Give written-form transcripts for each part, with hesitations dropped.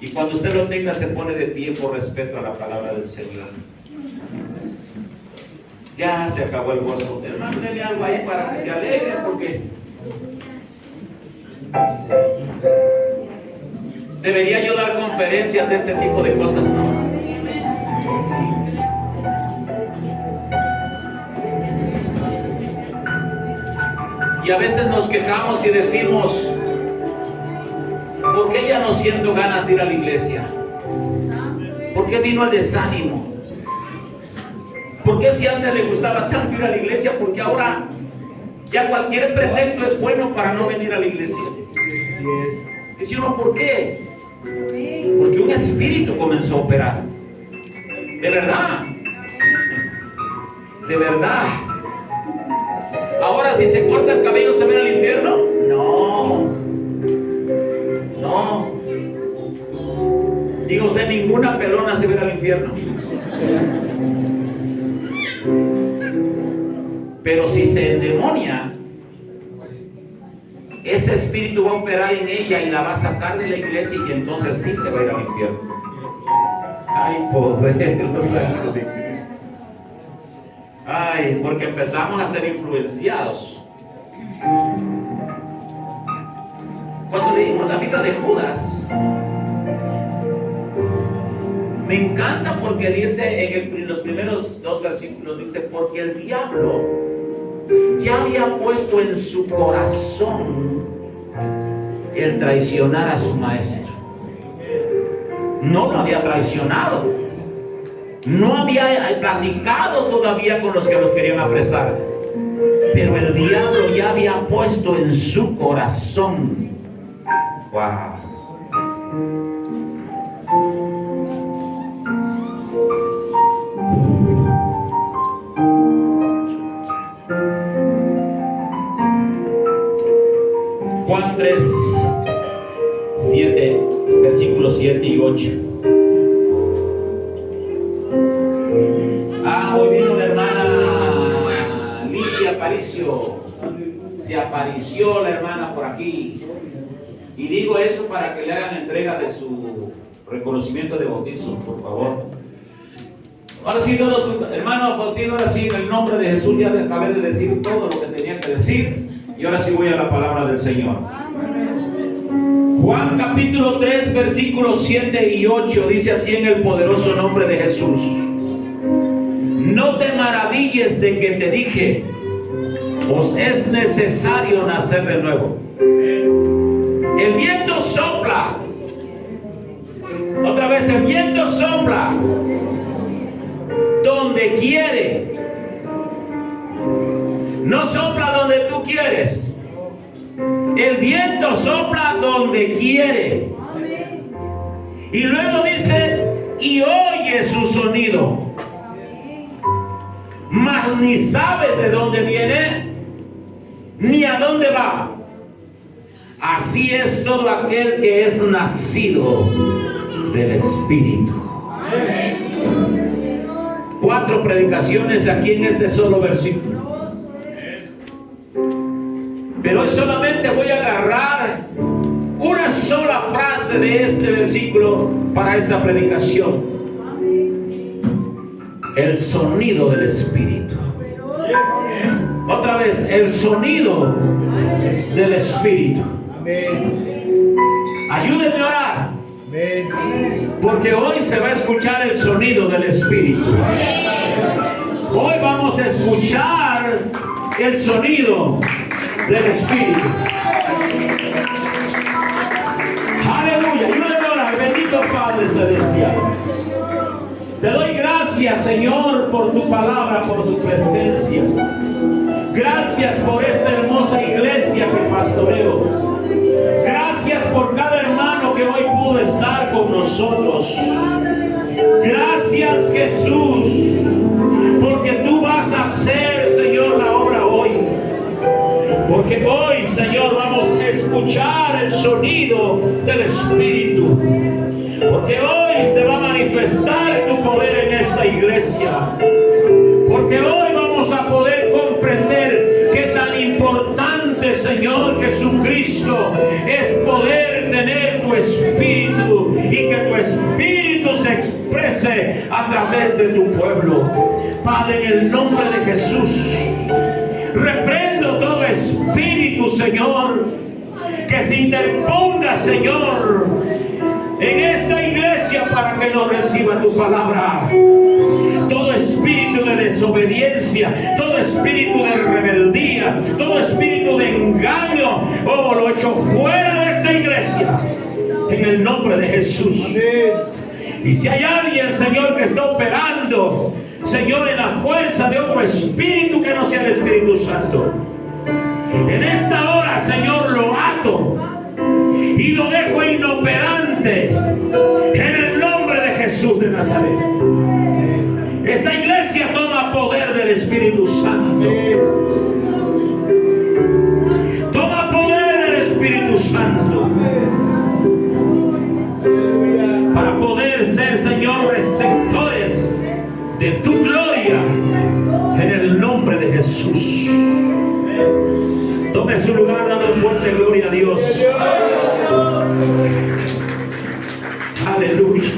Y cuando usted lo tenga, se pone de pie por respeto a la palabra del Señor. Ya se acabó el gozo. Hermano, denle algo ahí para que se alegre, porque debería yo dar conferencias de este tipo de cosas, ¿no? Y a veces nos quejamos y decimos: ¿por qué ya no siento ganas de ir a la iglesia? ¿Por qué vino el desánimo? ¿Por qué si antes le gustaba tanto ir a la iglesia, porque ahora ya cualquier pretexto es bueno para no venir a la iglesia? Dice uno, ¿por qué? Porque un espíritu comenzó a operar. De verdad. De verdad. Ahora, si se corta el cabello, ¿se va al infierno? No. No. Diga usted, ninguna pelona se va al infierno. Pero si se endemonia, ese espíritu va a operar en ella y la va a sacar de la iglesia, y entonces sí se va a ir al infierno. Ay, poder de la sangre de Cristo. Ay, porque empezamos a ser influenciados. Cuando leímos la vida de Judas, me encanta porque dice en los primeros 2 versículos, dice: porque el diablo ya había puesto en su corazón el traicionar a su maestro. No lo había traicionado, no había platicado todavía con los que los querían apresar, pero el diablo ya había puesto en su corazón. Wow. Juan 3, 7, versículos 7 y 8. Hoy vino la hermana Lidia Aparicio. Se apareció la hermana por aquí. Y digo eso para que le hagan entrega de su reconocimiento de bautizo, por favor. Ahora sí, todos, hermano Faustino, ahora sí, en el nombre de Jesús ya acabé de decir todo lo que tenía que decir. Y ahora sí voy a la palabra del Señor. Juan capítulo 3, versículos 7 y 8 dice así, en el poderoso nombre de Jesús: no te maravilles de que te dije, os es necesario nacer de nuevo. El viento sopla. Otra vez, el viento sopla donde quiere. No sopla donde tú quieres. El viento sopla donde quiere. Y luego dice: y oye su sonido, mas ni sabes de dónde viene ni a dónde va. Así es todo aquel que es nacido del Espíritu. 4 predicaciones aquí en este solo versículo. Pero hoy solamente voy a agarrar una sola frase de este versículo para esta predicación: el sonido del Espíritu. Otra vez, el sonido del Espíritu. Ayúdenme a orar, porque hoy se va a escuchar el sonido del Espíritu. Hoy vamos a escuchar el sonido del Espíritu. Aleluya. Ayúdame a orar. Bendito Padre Celestial, te doy gracias, Señor, por tu palabra, por tu presencia. Gracias por esta hermosa iglesia que pastoreo. Gracias por cada hermano que hoy pudo estar con nosotros. Gracias, Jesús, porque tú vas a hacer, Señor, la obra hoy. Porque hoy, Señor, vamos a escuchar el sonido del Espíritu. Porque hoy se va a manifestar tu poder en esta iglesia. Porque hoy vamos a poder comprender qué tan importante, Señor Jesucristo, es poder tener tu espíritu y que tu espíritu se exprese a través de tu pueblo. Padre, en el nombre de Jesús, reprendo todo espíritu, Señor, que se interponga, Señor, en esta iglesia para que no reciba tu palabra. Todo espíritu de desobediencia, todo espíritu de rebeldía, todo espíritu de engaño, oh, lo echo fuera de esta iglesia en el nombre de Jesús. Y si hay alguien, Señor, que está operando, Señor, en la fuerza de otro espíritu que no sea el Espíritu Santo, en esta hora, Señor, lo ato y lo dejo inoperante en el nombre de Jesús de Nazaret. Esta iglesia toma poder del Espíritu Santo. Toma poder del Espíritu Santo para poder ser, Señor, receptores de tu gloria en el nombre de Jesús. Tome su lugar, dando fuerte gloria a Dios. Aleluya.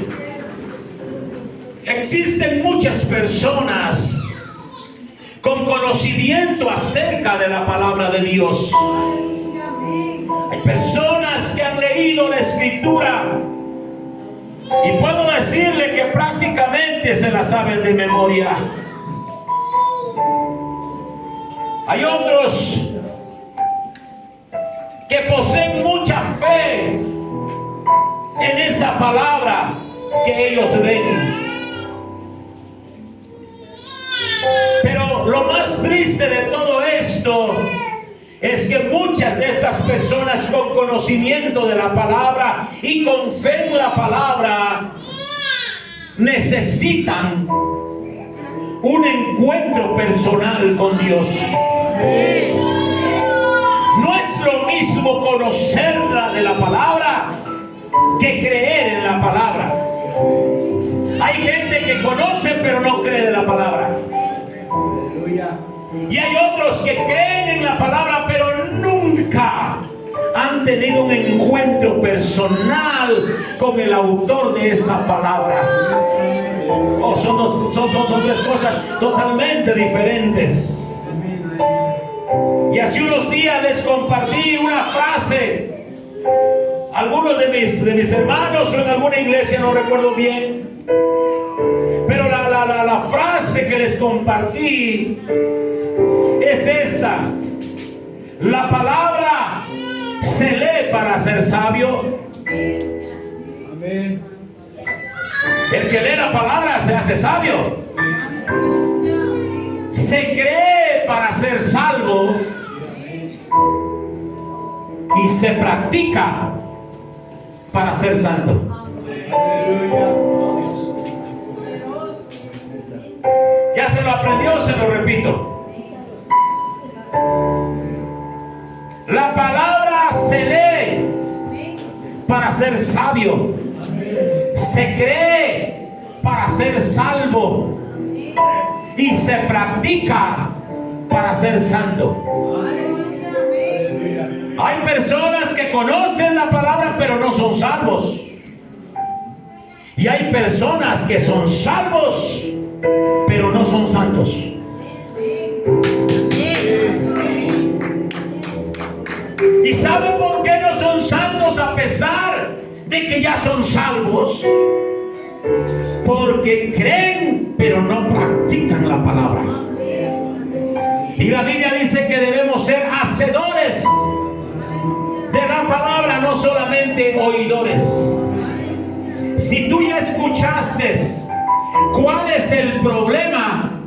Existen muchas personas con conocimiento acerca de la palabra de Dios. Hay personas que han leído la Escritura y puedo decirle que prácticamente se la saben de memoria. Hay otros que poseen mucha fe en esa palabra que ellos leen. Pero lo más triste de todo esto es que muchas de estas personas con conocimiento de la palabra y con fe en la palabra necesitan un encuentro personal con Dios. No es lo mismo conocerla de la palabra que creer en la palabra. Hay gente que conoce pero no cree de la palabra. Y hay otros que creen en la palabra pero nunca han tenido un encuentro personal con el autor de esa palabra. Oh, son tres cosas totalmente diferentes. Y hace unos días les compartí una frase. Algunos de mis hermanos o en alguna iglesia, no recuerdo bien, pero la frase que les compartí es esta: la palabra se lee para ser sabio. Amén. El que lee la palabra se hace sabio. Se cree para ser salvo y se practica para ser santo. ¿Ya se lo aprendió? Se lo repito. La palabra se lee para ser sabio. Se cree para ser salvo. Y se practica para ser santo. Hay personas que conocen la palabra pero no son salvos. Y hay personas que son salvos pero no son santos. ¿Y saben por qué no son santos a pesar de que ya son salvos? Porque creen pero no practican la palabra. Y la Biblia dice que debemos ser hacedores de la palabra, no solamente oidores. Si tú ya escuchaste cuál es el problema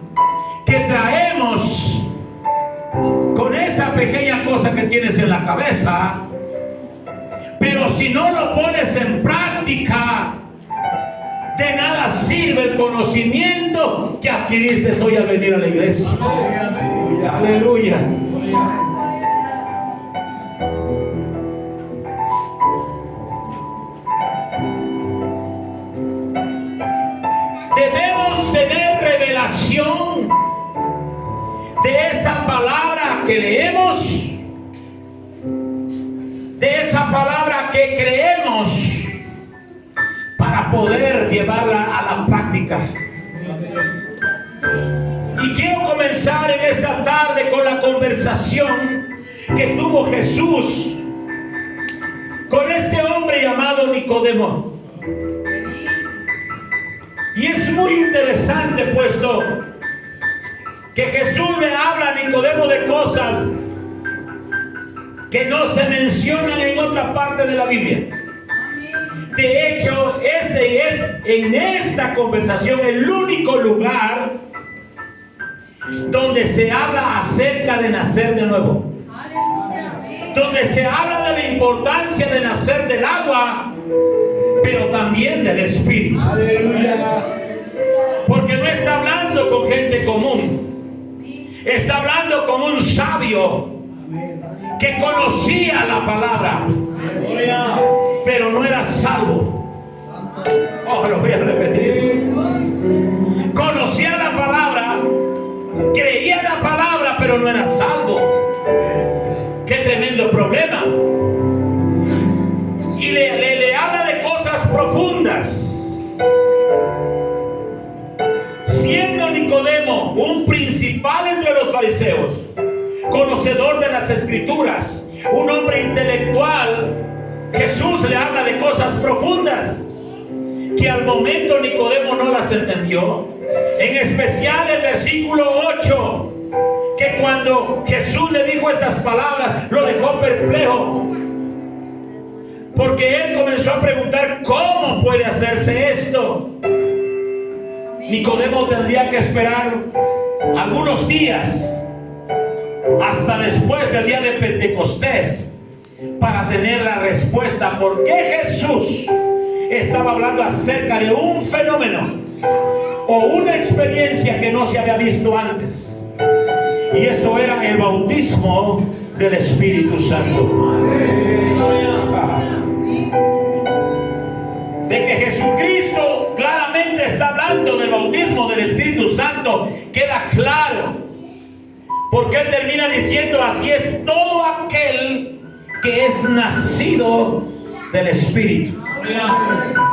que traemos con esa pequeña cosa que tienes en la cabeza, pero si no lo pones en práctica, de nada sirve el conocimiento que adquiriste hoy al venir a la iglesia. Aleluya. Debemos tener revelación de esa palabra que leemos, de esa palabra que creemos llevarla a la práctica. Y quiero comenzar en esta tarde con la conversación que tuvo Jesús con este hombre llamado Nicodemo. Y es muy interesante, puesto que Jesús le habla a Nicodemo de cosas que no se mencionan en otra parte de la Biblia. De hecho, ese es en esta conversación el único lugar donde se habla acerca de nacer de nuevo, donde se habla de la importancia de nacer del agua, pero también del Espíritu. Porque no está hablando con gente común, está hablando con un sabio que conocía la palabra, pero no era salvo. Oh, lo voy a repetir. Conocía la palabra, creía la palabra, pero no era salvo. Qué tremendo problema. Y le habla de cosas profundas. Siendo Nicodemo un principal entre los fariseos, conocedor de las Escrituras, un hombre intelectual, Jesús le habla de cosas profundas que al momento Nicodemo no las entendió. En especial el versículo 8, que cuando Jesús le dijo estas palabras, lo dejó perplejo, porque él comenzó a preguntar: ¿cómo puede hacerse esto? Nicodemo tendría que esperar algunos días hasta después del día de Pentecostés para tener la respuesta por qué Jesús estaba hablando acerca de un fenómeno o una experiencia que no se había visto antes, y eso era el bautismo del Espíritu Santo. De que Jesucristo claramente está hablando del bautismo del Espíritu Santo queda claro, porque él termina diciendo: así es todo aquel que es nacido del Espíritu.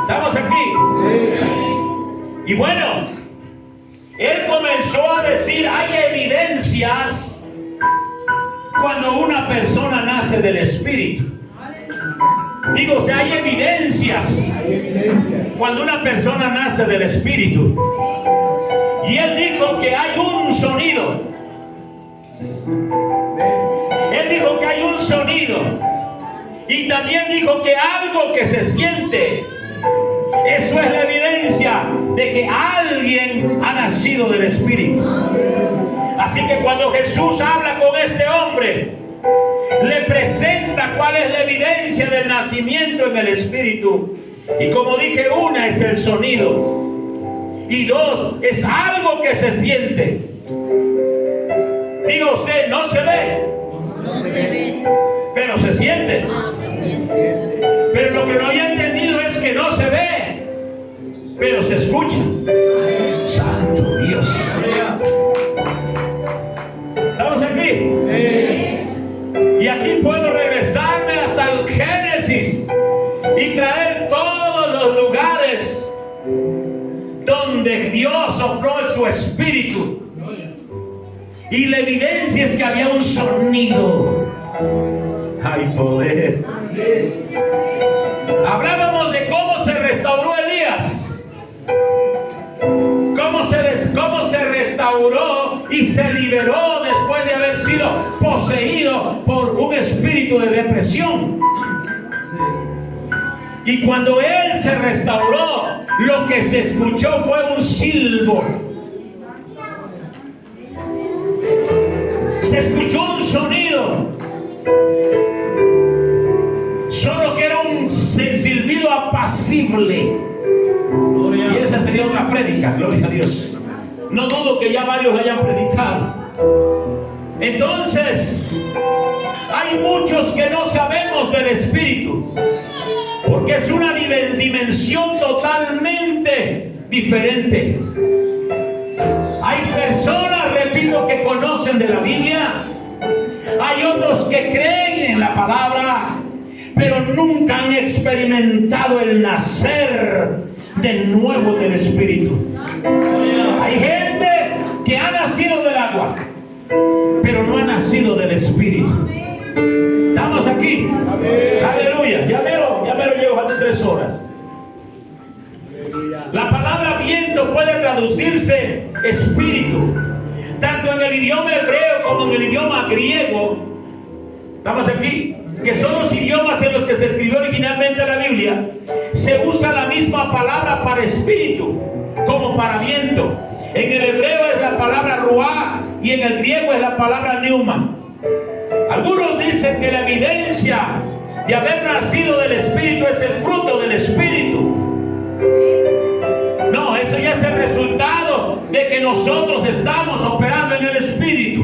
¿Estamos aquí? Y bueno, él comenzó a decir: hay evidencias cuando una persona nace del Espíritu. Digo, o sea, hay evidencias cuando una persona nace del Espíritu. Y él dijo que hay un sonido. Él dijo que hay un sonido. Y también dijo que algo que se siente. Eso es la evidencia de que alguien ha nacido del Espíritu. Así que cuando Jesús habla con este hombre, le presenta cuál es la evidencia del nacimiento en el Espíritu. Y como dije, una es el sonido, y dos es algo que se siente. Diga usted: no se ve, pero se siente. Pero lo que no había entendido es que no se ve, pero se escucha. Santo Dios. ¿Estamos aquí? Y aquí puedo regresarme hasta el Génesis y traer todos los lugares donde Dios sopló en su Espíritu. Y la evidencia es que había un sonido. Hay poder. Hablábamos de cómo se restauró Elías, cómo se restauró y se liberó después de haber sido poseído por un espíritu de depresión. Y cuando él se restauró, lo que se escuchó fue un silbo. Se escuchó un sonido, solo que era un silbido apacible. Y esa sería otra prédica, gloria a Dios. No dudo que ya varios la hayan predicado. Entonces, hay muchos que no sabemos del Espíritu, porque es una dimensión totalmente diferente. Hay personas, repito, que conocen de la Biblia. Hay otros que creen en la palabra, pero nunca han experimentado el nacer de nuevo del Espíritu. Hay gente que ha nacido del agua, pero no ha nacido del Espíritu. Estamos aquí. Aleluya. Ya mero llevo, faltan 3 horas. La palabra viento puede traducirse espíritu, tanto en el idioma hebreo como en el idioma griego. Estamos aquí, que son los idiomas en los que se escribió originalmente la Biblia. Se usa la misma palabra para espíritu como para viento. En el hebreo es la palabra ruah y en el griego es la palabra pneuma. Algunos dicen que la evidencia de haber nacido del Espíritu es el fruto del Espíritu. No, eso ya es el resultado de que nosotros estamos operando en el Espíritu.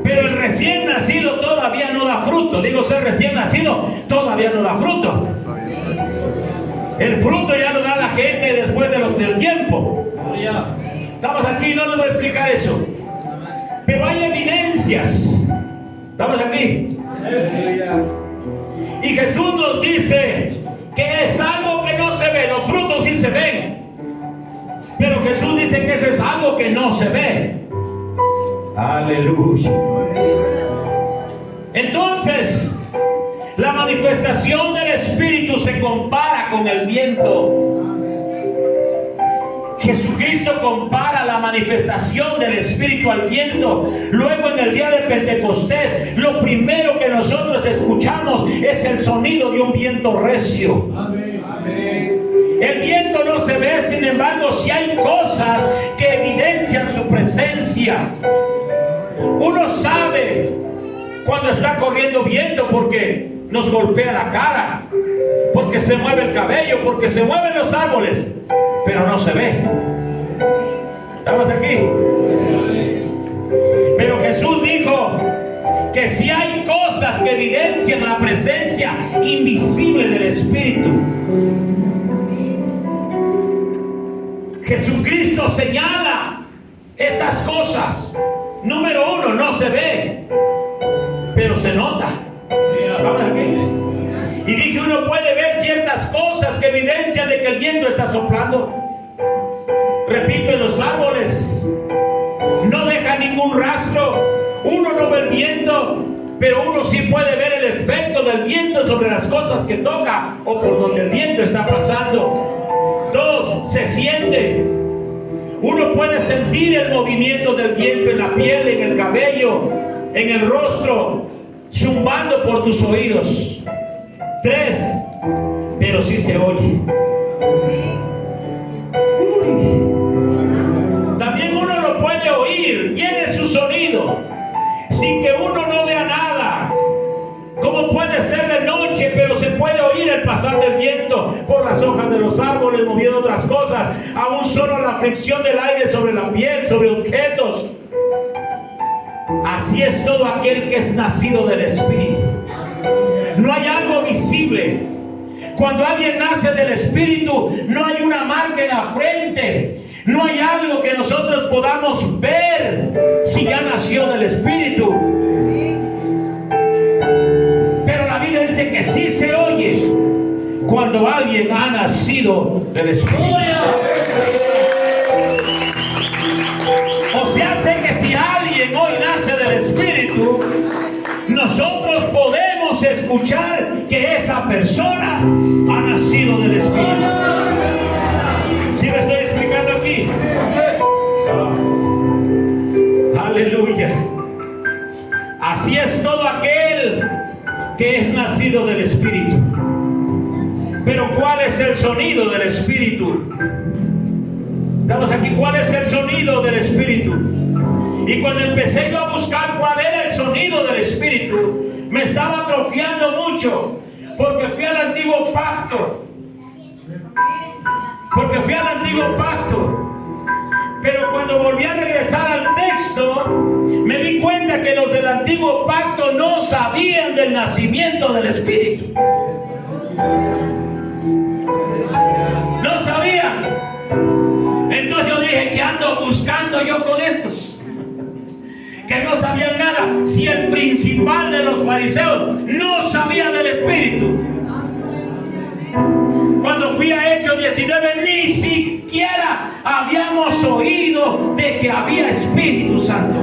Pero el recién nacido todavía no da fruto. Digo, usted recién nacido todavía no da fruto. El fruto ya lo da la gente después del tiempo. Estamos aquí, no les voy a explicar eso. Pero hay evidencias. Estamos aquí. Y Jesús nos dice que es algo que no se ve. Los frutos sí se ven, pero Jesús dice que eso es algo que no se ve. Aleluya. Entonces, la manifestación del Espíritu se compara con el viento. Jesucristo compara la manifestación del Espíritu al viento. Luego, en el día de Pentecostés, lo primero que nosotros escuchamos es el sonido de un viento recio. Amén. El viento no se ve, sin embargo, si hay cosas que evidencian su presencia. Uno sabe cuando está corriendo viento porque nos golpea la cara, porque se mueve el cabello, porque se mueven los árboles, pero no se ve. ¿Estamos aquí? Pero Jesús dijo que si hay cosas que evidencian la presencia invisible del Espíritu, Jesucristo señala estas cosas. Número 1, no se ve, pero se nota. ¿Estamos aquí? Y dije, uno puede ver ciertas cosas que evidencian de que el viento está soplando. Repito, en los árboles no deja ningún rastro. Uno no ve el viento, pero uno sí puede ver el efecto del viento sobre las cosas que toca o por donde el viento está pasando. 2, se siente. Uno puede sentir el movimiento del viento en la piel, en el cabello, en el rostro, zumbando por tus oídos. 3, pero sí se oye. También uno lo puede oír, tiene su sonido, sin que uno no vea nada. Como puede ser de noche, pero se puede oír el pasar del viento por las hojas de los árboles, moviendo otras cosas, aún solo la fricción del aire sobre la piel, sobre objetos. Así es todo aquel que es nacido del Espíritu. No hay algo visible. Cuando alguien nace del Espíritu, no hay una marca en la frente. No hay algo que nosotros podamos ver si ya nació del Espíritu. Pero la Biblia dice que sí se oye cuando alguien ha nacido del Espíritu. O se hace que si alguien hoy nace del Espíritu, nosotros podemos escuchar que esa persona ha nacido del Espíritu. ¿Sí me estoy explicando aquí? Aleluya. Así es todo aquel que es nacido del Espíritu. Pero ¿cuál es el sonido del Espíritu? Estamos aquí. ¿Cuál es el sonido del Espíritu? Y cuando empecé yo a buscar cuál era el sonido del Espíritu, me estaba atrofiando mucho, porque fui al antiguo pacto. Pero cuando volví a regresar al texto, me di cuenta que los del antiguo pacto no sabían del nacimiento del Espíritu. No sabían. Entonces yo dije, ¿qué ando buscando yo con estos? Que no sabían nada. Si el principal de los fariseos no sabía del Espíritu. Cuando fui a 19, ni siquiera habíamos oído de que había Espíritu Santo.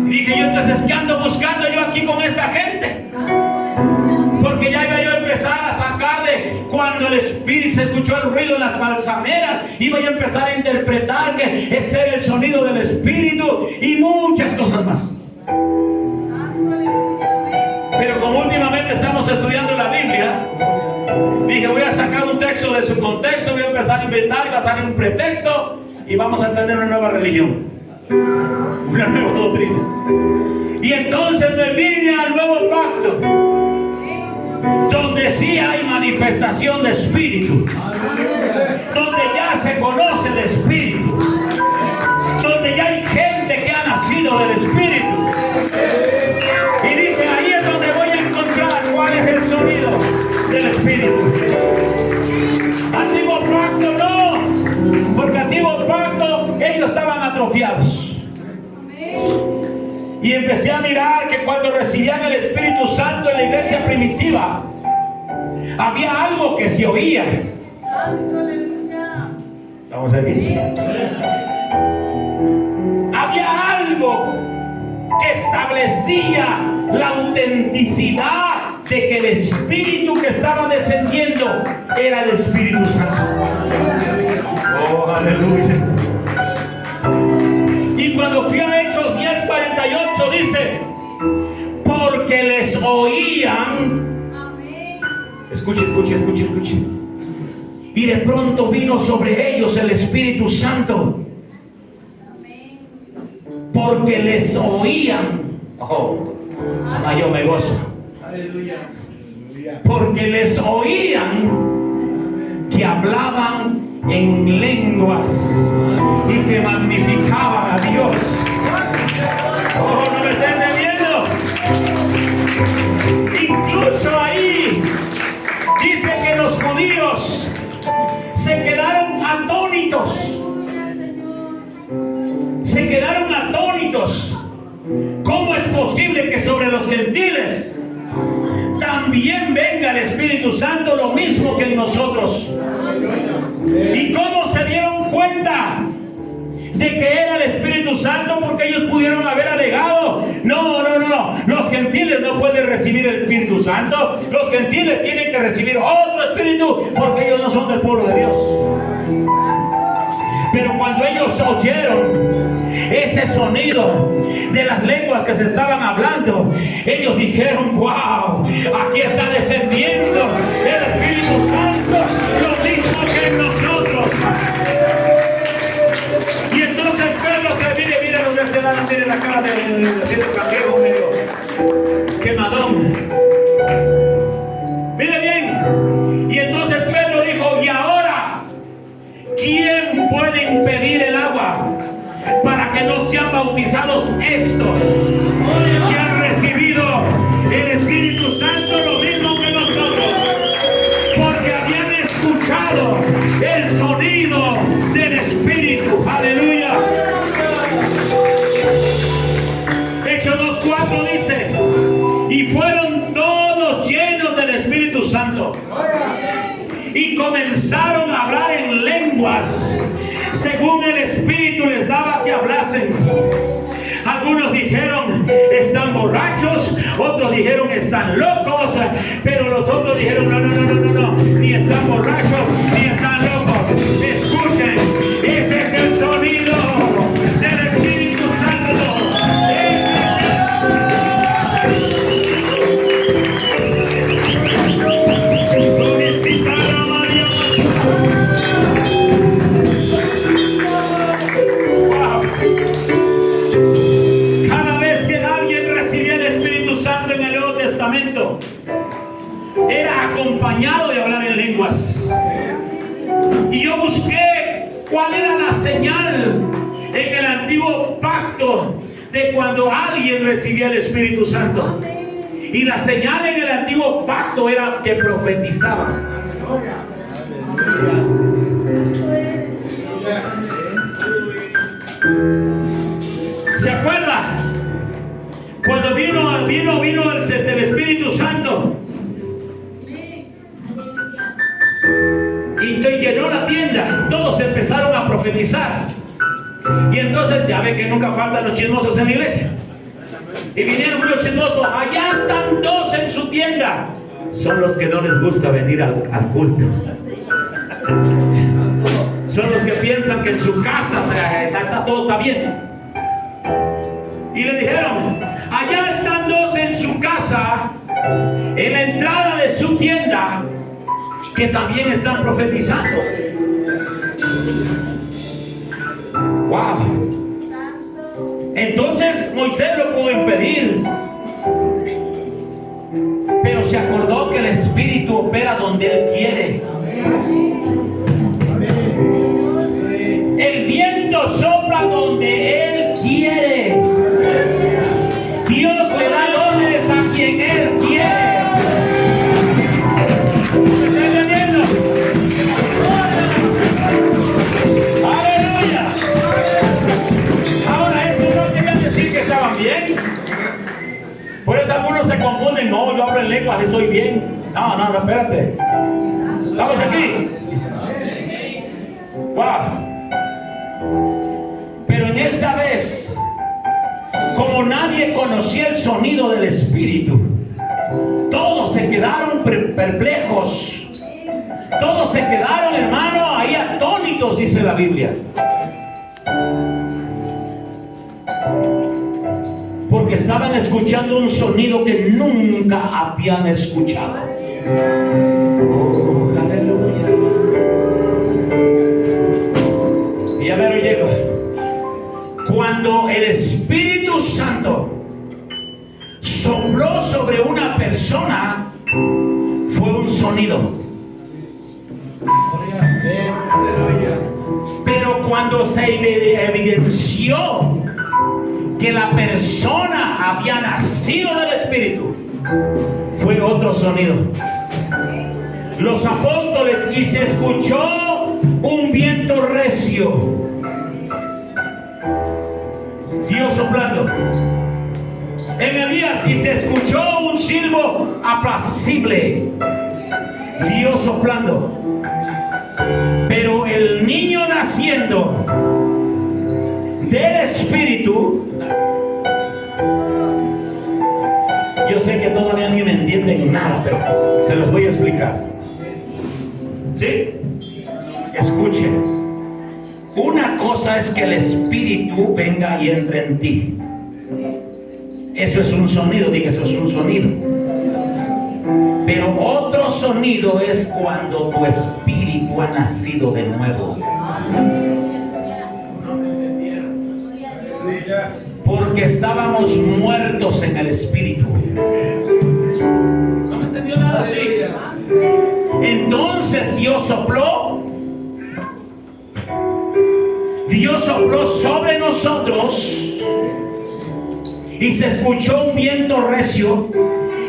Y dije yo, entonces, ¿qué ando buscando yo aquí con esta gente? Porque ya iba yo a empezar a sacarle, cuando el Espíritu, se escuchó el ruido en las balsameras, iba yo a empezar a interpretar que ese era el sonido del Espíritu y muchas cosas más. Pero como últimamente estamos estudiando la Biblia, dije, voy a sacar un texto de su contexto, voy a empezar a inventar y va a salir un pretexto y vamos a entender una nueva religión, una nueva doctrina. Y entonces me vine al nuevo pacto, donde sí hay manifestación de Espíritu, donde ya se conoce el Espíritu, donde ya hay gente que ha nacido del Espíritu. Y dije, ahí es donde voy a encontrar cuál es el sonido del Espíritu. Antiguo pacto no, porque antiguo pacto ellos estaban atrofiados. Y empecé a mirar que cuando recibían el Espíritu Santo en la iglesia primitiva, había algo que se oía. ¿Estamos aquí? Había algo que establecía la autenticidad de que el Espíritu que estaba descendiendo era el Espíritu Santo. Oh, aleluya. Y cuando fui a Hechos 10:48 dice, porque les oían. Escuche. Y de pronto vino sobre ellos el Espíritu Santo. Porque les oían. Oh, yo me gozo. Porque les oían que hablaban en lenguas y que magnificaban a Dios. Oh, no me estén entendiendo. Incluso ahí dice que los judíos se quedaron atónitos. Se quedaron atónitos. ¿Cómo es posible que sobre los gentiles también venga el Espíritu Santo lo mismo que en nosotros? ¿Y cómo se dieron cuenta de que era el Espíritu Santo? Porque ellos pudieron haber alegado, no, los gentiles no pueden recibir el Espíritu Santo, los gentiles tienen que recibir otro Espíritu porque ellos no son del pueblo de Dios. Pero cuando ellos oyeron ese sonido de las lenguas que se estaban hablando, ellos dijeron, wow, aquí está descendiendo el Espíritu Santo, lo mismo que en nosotros. Y entonces Pedro se mire donde este lado, mire la cara de cierto cangrejo medio quemadón. Mire bien. Y entonces Pedro dijo, y ahora, ¿quién puede impedir el agua para que no sean bautizados estos que han recibido el Espíritu Santo lo mismo que nosotros? Porque habían escuchado el sonido del Espíritu. Aleluya. Hechos 2:4 dice, y fueron todos llenos del Espíritu Santo y comenzaron a hablar en lenguas según el Espíritu les daba que hablasen. Algunos dijeron, están borrachos, otros dijeron, están locos, pero los otros dijeron, no, ni están borrachos, ni están locos. Escuchen, ese es el sonido del Espíritu Santo. Era acompañado de hablar en lenguas. Y yo busqué cuál era la señal en el antiguo pacto de cuando alguien recibía el Espíritu Santo. Y la señal en el antiguo pacto era que profetizaban. ¿Se acuerda? Cuando vino el Espíritu Santo y te llenó la tienda. Todos empezaron a profetizar. Y entonces ya ve que nunca faltan los chismosos en la iglesia. Y vinieron unos chismosos, allá están dos en su tienda. Son los que no les gusta venir al culto. Son los que piensan que en su casa todo está bien. Y le dijeron, allá están dos en su casa, en la entrada de su tienda, que también están profetizando. Wow. Entonces Moisés lo pudo impedir, pero se acordó que el Espíritu opera donde Él quiere. El viento sopla donde Él quiere. Dios le da dones a quien Él quiere. ¿Me está entendiendo? ¡Aleluya! Ahora, eso no quiere decir que estaban bien. Por eso algunos se confunden. No, yo hablo en lenguas, estoy bien. No, espérate. ¿Estamos aquí? ¡Wow! Pero en esta vez, como nadie conocía el sonido del Espíritu, todos se quedaron perplejos. Todos se quedaron, hermano, ahí atónitos, dice la Biblia. Porque estaban escuchando un sonido que nunca habían escuchado. Oh, aleluya. Y a ver, llego. Cuando el Espíritu Santo sopló sobre una persona, fue un sonido. Pero cuando se evidenció que la persona había nacido del Espíritu, fue otro sonido. Los apóstoles, y se escuchó un viento recio. Dios soplando. En Elías, y se escuchó un silbo apacible. Dios soplando. Pero el niño naciendo del Espíritu, yo sé que todavía ni me entienden nada, pero se los voy a explicar. ¿Sí? Escuchen. Una cosa es que el Espíritu venga y entre en ti. Eso es un sonido, diga, eso es un sonido. Pero otro sonido es cuando tu espíritu ha nacido de nuevo. Porque estábamos muertos en el espíritu. ¿No me entendió nada así? Entonces Dios sopló sobre nosotros y se escuchó un viento recio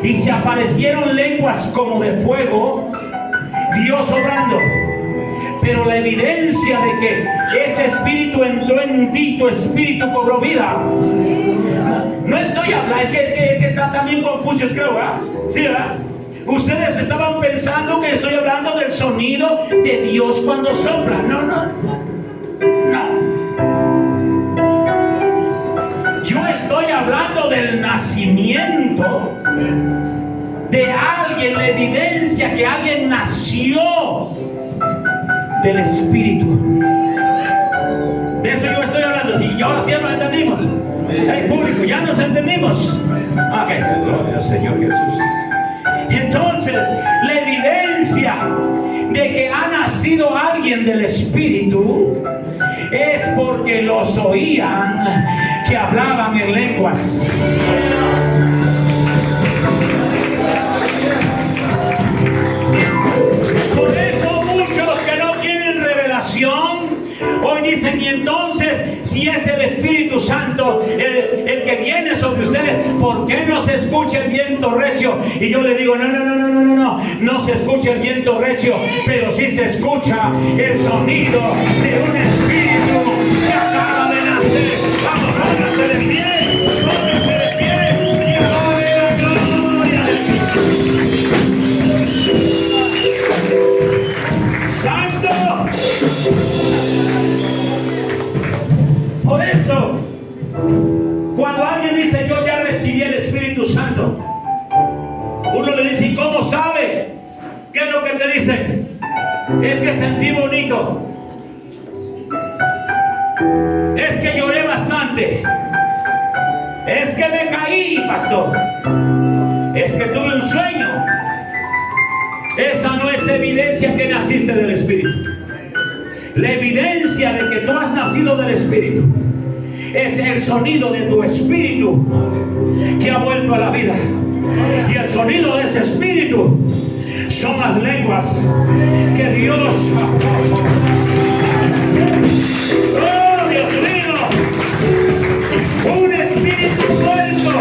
y se aparecieron lenguas como de fuego, Dios obrando. Pero la evidencia de que ese espíritu entró en ti, tu espíritu cobró vida. No estoy hablando, es que está también Confucios, creo, ¿verdad? Sí, ¿verdad? Ustedes estaban pensando que estoy hablando del sonido de Dios cuando sopla. No. Yo estoy hablando del nacimiento de alguien, la evidencia que alguien nació del Espíritu. De eso yo estoy hablando. Si ahora sí nos entendimos. Hey, público, ya nos entendimos. Ok, gloria al Señor Jesús. Entonces, la evidencia de que ha nacido alguien del Espíritu es porque los oían que hablaban en lenguas. Por eso muchos que no tienen revelación hoy dicen, y entonces si es el Espíritu Santo el que viene sobre ustedes, ¿por qué no se escucha el viento recio? Y yo le digo, no se escucha el viento recio, pero sí se escucha el sonido de un espíritu que acaba de nacer. Vamos, pónganse de pie y alabe la gloria de Dios. que te dicen, es que sentí bonito, es que lloré bastante, es que me caí, pastor, es que tuve un sueño. Esa no es evidencia que naciste del Espíritu. La evidencia de que tú has nacido del Espíritu es el sonido de tu espíritu que ha vuelto a la vida. Y el sonido de ese espíritu son las lenguas que Dios... ¡Oh, Dios mío! Un espíritu muerto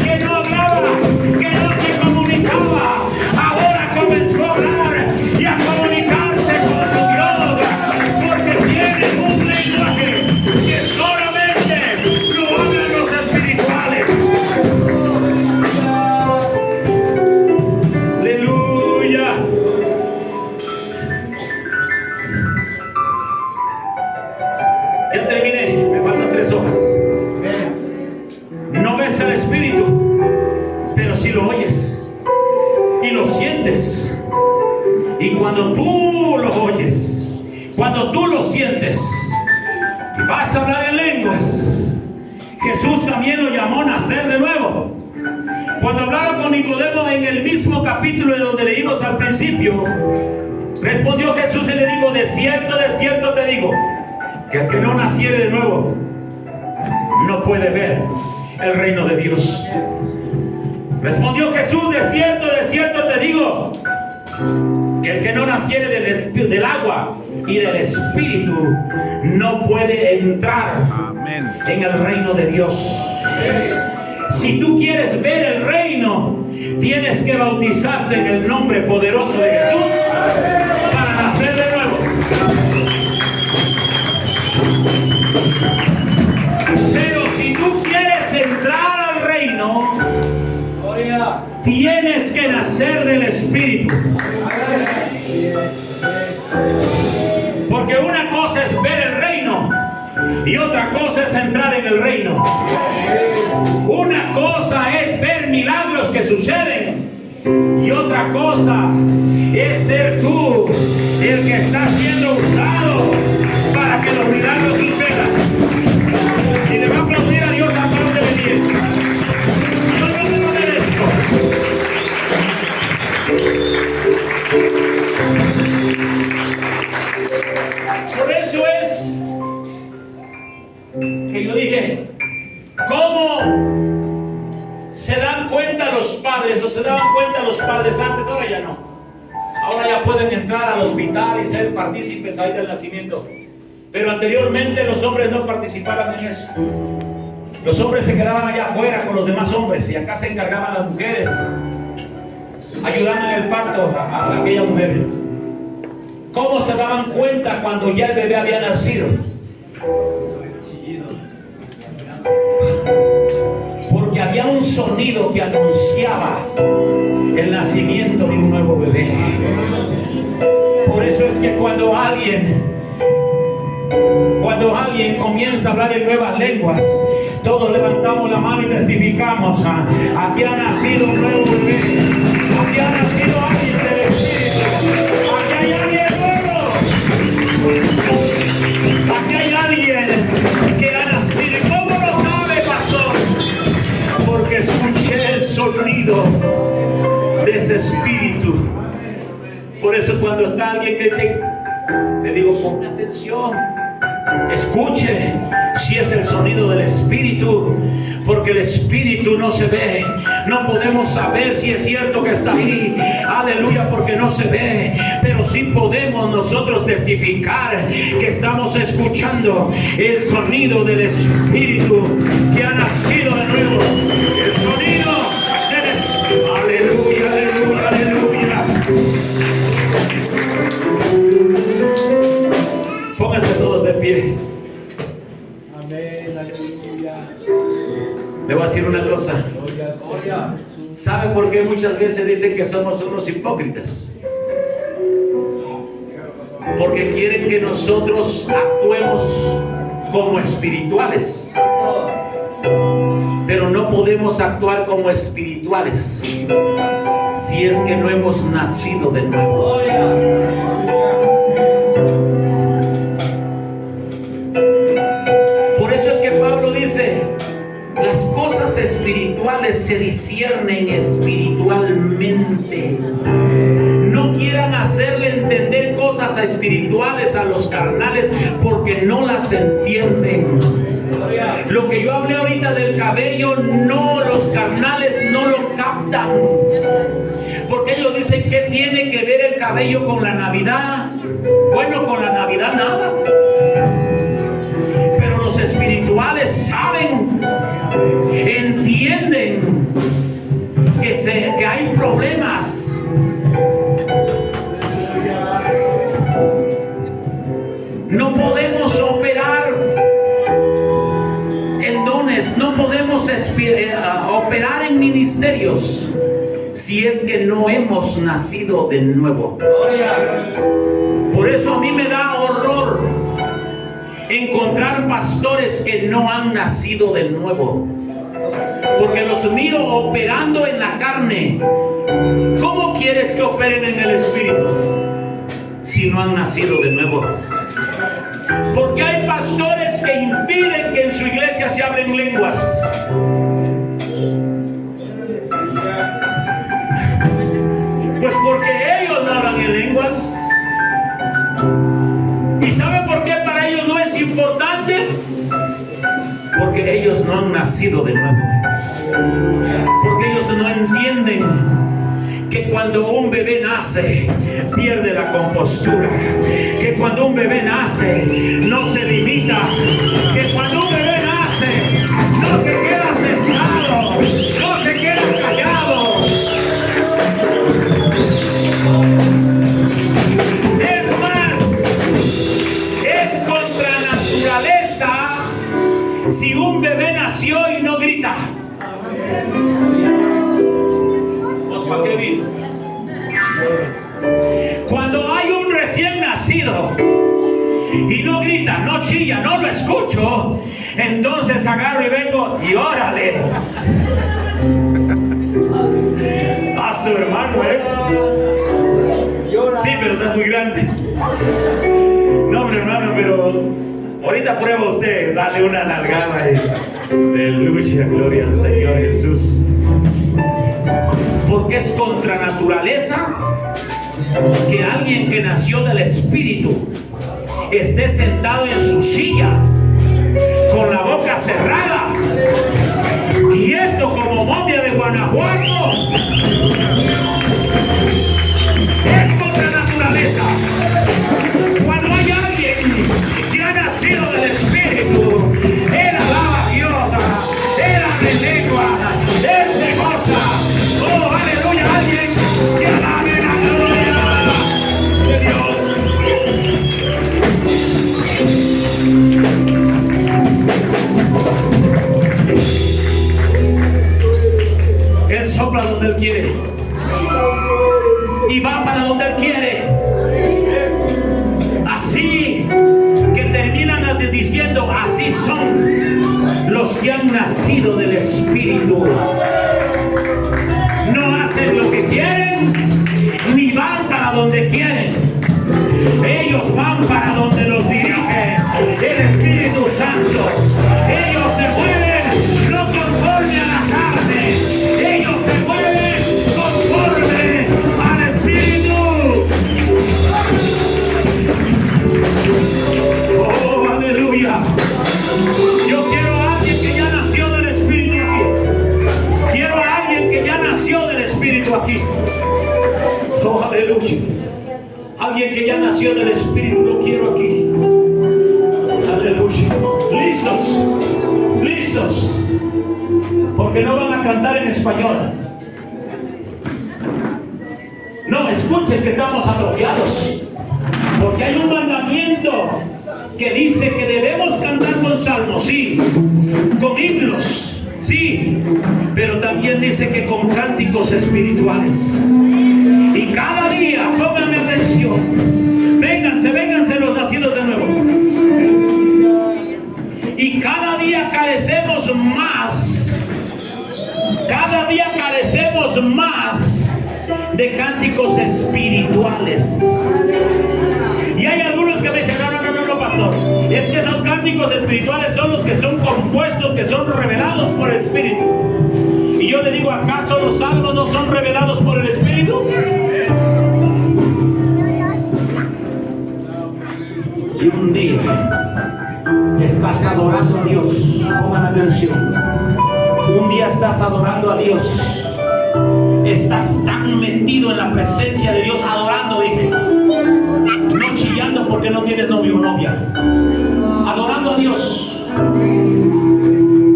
que no hablaba, que no se comunicaba, ahora comenzó a hablar y a comunicarse con su Dios, porque tiene un lenguaje que solamente lo hablan los espirituales. Aleluya. Ya terminé, me faltan 3 hojas. No ves al Espíritu, pero sí lo oyes y lo sientes. Y cuando tú lo oyes, cuando tú lo sientes, vas a hablar en lenguas. Jesús también lo llamó nacer de nuevo. Cuando hablaba con Nicodemo en el mismo capítulo de donde leímos al principio, respondió Jesús y le dijo: de cierto te digo, que el que no naciere de nuevo no puede ver el reino de Dios. Respondió Jesús: de cierto te digo, que el que no naciere del agua y del Espíritu no puede entrar en el reino de Dios. Si tú quieres ver el reino, tienes que bautizarte en el nombre poderoso de Jesús para nacer de nuevo. Pero si tú quieres entrar al reino, tienes que nacer del Espíritu. Porque una cosa es ver el reino y otra cosa es entrar en el reino. Una cosa es ver milagros que suceden y otra cosa es ser tú el que está siendo usado para que los milagros sucedan. Si le va a aplaudir a Dios, apláudele bien. Yo no me lo merezco. Por eso es que yo dije, ¿cómo se dan cuenta los padres o se daban cuenta los padres antes? Ahora ya no. Ahora ya pueden entrar al hospital y ser partícipes ahí del nacimiento. Pero anteriormente los hombres no participaban en eso. Los hombres se quedaban allá afuera con los demás hombres y acá se encargaban las mujeres, ayudando en el parto a aquella mujer. ¿Cómo se daban cuenta cuando ya el bebé había nacido? Porque había un sonido que anunciaba el nacimiento de un nuevo bebé. Por eso es que cuando alguien comienza a hablar en nuevas lenguas, todos levantamos la mano y testificamos: aquí ha nacido un nuevo bebé, aquí ha nacido alguien del Espíritu, aquí hay alguien nuevo, aquí hay alguien que ha nacido. ¿Y cómo lo sabe, pastor? Porque escuché el sonido de ese Espíritu. Por eso cuando está alguien que dice, le digo, ponga atención, escuche si es el sonido del Espíritu, porque el Espíritu no se ve. No podemos saber si es cierto que está ahí, aleluya, porque no se ve, pero sí podemos nosotros testificar que estamos escuchando el sonido del Espíritu que ha nacido de nuevo, el sonido del Espíritu. Aleluya, aleluya, aleluya. Pónganse todos de pie. Amén, aleluya. Le voy a decir una cosa. ¿Sabe por qué muchas veces dicen que somos unos hipócritas? Porque quieren que nosotros actuemos como espirituales, pero no podemos actuar como espirituales si si es que no hemos nacido de nuevo. Por eso es que Pablo dice, las cosas espirituales se disciernen espiritualmente. No quieran hacerle entender cosas espirituales a los carnales, porque no las entienden. Lo que yo hablé ahorita del cabello, no, los carnales no lo captan, porque ellos dicen que tiene que ver el cabello con la Navidad. Bueno, con la Navidad nada, pero los espirituales saben, entienden que hay problemas. No podemos operar en dones, no podemos operar en ministerios si es que no hemos nacido de nuevo. Por eso a mí me da horror encontrar pastores que no han nacido de nuevo, porque los miro operando en la carne. ¿Cómo quieres que operen en el espíritu si no han nacido de nuevo? Porque hay pastores que impiden que en su iglesia se hablen lenguas. Pues porque ellos no hablan en lenguas. ¿Y sabe por qué para ellos no es importante? Porque ellos no han nacido de nuevo. Porque ellos no entienden que cuando un bebé nace, pierde la compostura. Que cuando un bebé nace, no se limita. Que cuando un bebé nace, no se queda sentado, no se queda callado. Es más, es contra naturaleza si un bebé nació y no grita. ¿Para qué vino? Cuando hay un recién nacido y no grita, no chilla, no lo escucho, entonces agarro y vengo y órale a su hermano, sí, pero estás muy grande. No, hombre, hermano, pero ahorita prueba usted darle una nalgada y aleluya, gloria al Señor Jesús. Porque es contra naturaleza que alguien que nació del Espíritu esté sentado en su silla con la boca cerrada, quieto como momia de Guanajuato. Es contra naturaleza. Cuando hay alguien que ha nacido del Espíritu, él alaba a Dios, él abre lengua, él se goza. Oh, aleluya, alguien que alabe la gloria de Dios. Él sopla donde él quiere y va para donde él quiere. Así que terminan diciendo, así son los que han nacido del Espíritu. No hacen lo que quieren, ni van para donde quieren. Ellos van para donde los dirige el Espíritu Santo. Ellos se mueven no conforme a la carne, ellos se mueven conforme al Espíritu. Oh, aleluya. Yo quiero a alguien que ya nació del Espíritu aquí. Quiero a alguien que ya nació del Espíritu aquí. Oh, aleluya. Alguien que ya nació del Espíritu, lo quiero aquí. Aleluya. Listos, listos. Porque no van a cantar en español. No, escuches que estamos atrofiados. Porque hay un mandamiento que dice que debemos cantar con salmos, sí, con himnos, sí, pero también dice que con cánticos espirituales. Y cada día, pónganme atención, vénganse los nacidos de nuevo. Y cada día carecemos más de cánticos espirituales. Y hay algunos que me dicen, no, pastor, es que esos cánticos espirituales son los que son compuestos, que son revelados por el Espíritu. Y yo le digo, ¿acaso los salmos no son revelados por el Espíritu? Y un día estás adorando a Dios. Pongan atención. Un día estás adorando a Dios. Estás tan metido en la presencia de Dios, adorando, dije. No chillando porque no tienes novio o novia. Adorando a Dios.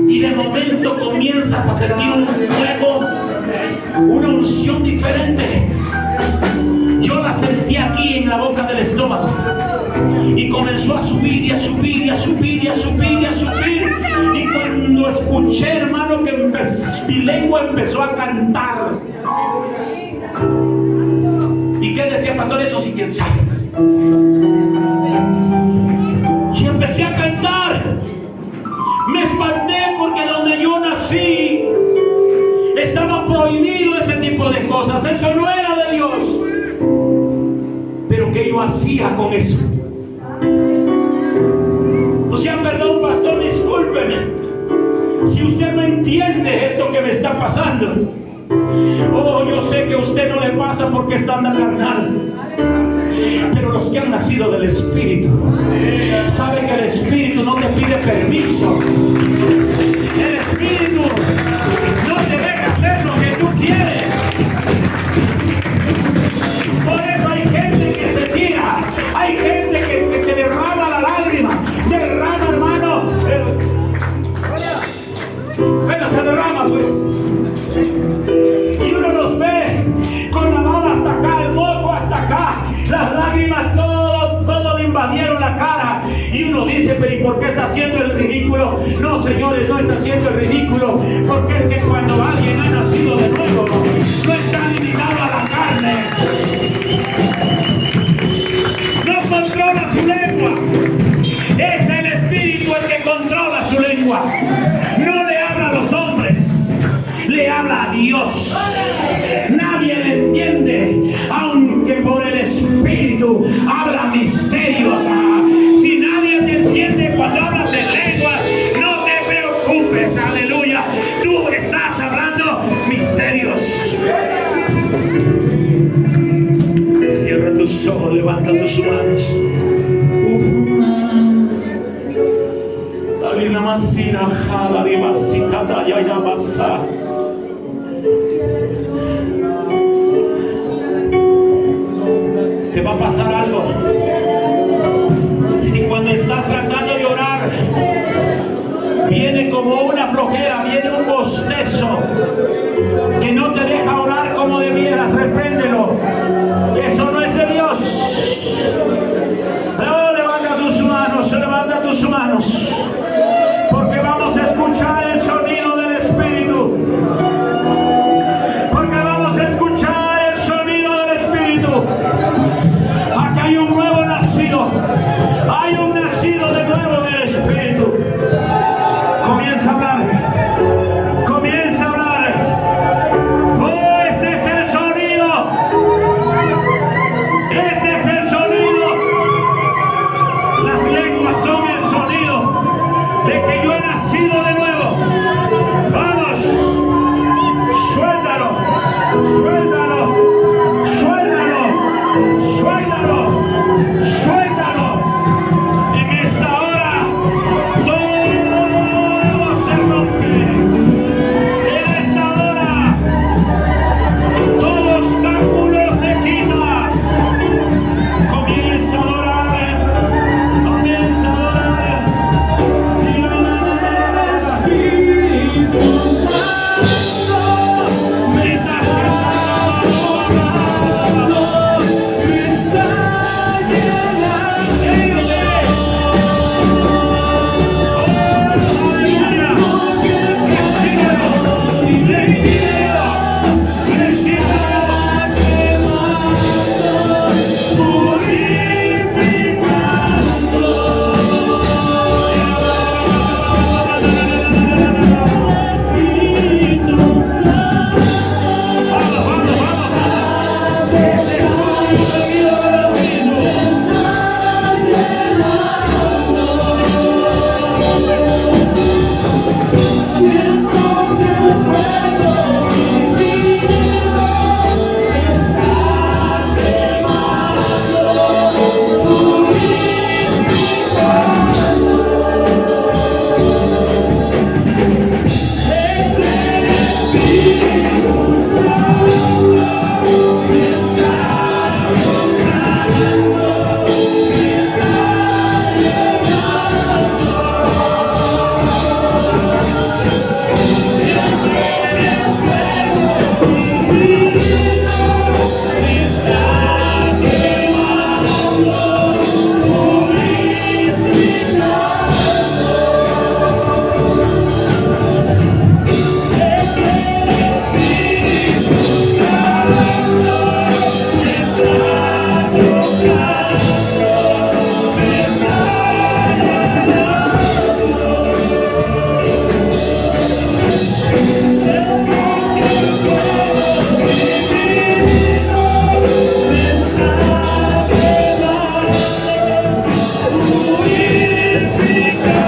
Y de momento comienzas a sentir un fuego, una unción diferente. Yo la sentí aquí en la boca del estómago. Y comenzó a subir y a subir y a subir y a subir y a subir. Y cuando escuché, hermano, que mi lengua empezó a cantar. ¿Y qué decía, pastor? Eso sí, quién sabe. Y empecé a cantar. Me espanté porque donde yo nací estaba prohibido ese tipo de cosas. Eso no era de Dios. Pero ¿qué yo hacía con eso? O sea, perdón, pastor, discúlpeme. Si usted no entiende esto que me está pasando, oh, yo sé que a usted no le pasa porque está en la carnal. Pero los que han nacido del Espíritu saben que el Espíritu no te pide permiso. El Espíritu no te deja hacer lo que tú quieres. Por eso hay gente que se tira, hay gente que derrama la lágrima, derrama, hermano. Bueno, se derrama, pues. Y uno los ve con la baba hasta acá, el moco hasta acá, las lágrimas, todo le invadieron la cara. Y uno dice, pero ¿y por qué está haciendo el ridículo? No, señores, no está haciendo el ridículo, porque es que cuando alguien ha nacido de nuevo, no está limitado a la carne. No controla su lengua. Es el Espíritu el que controla su lengua. No le habla a los hombres, le habla a Dios. Nadie le entiende, aunque por el Espíritu habla misterios. Si nadie te entiende cuando hablas en lengua, no te preocupes, aleluya. Tú estás hablando misterios. Cierra tus ojos, levanta tus manos. Te va a pasar algo. Si cuando estás tratando de orar viene como una flojera, viene un bostezo que no te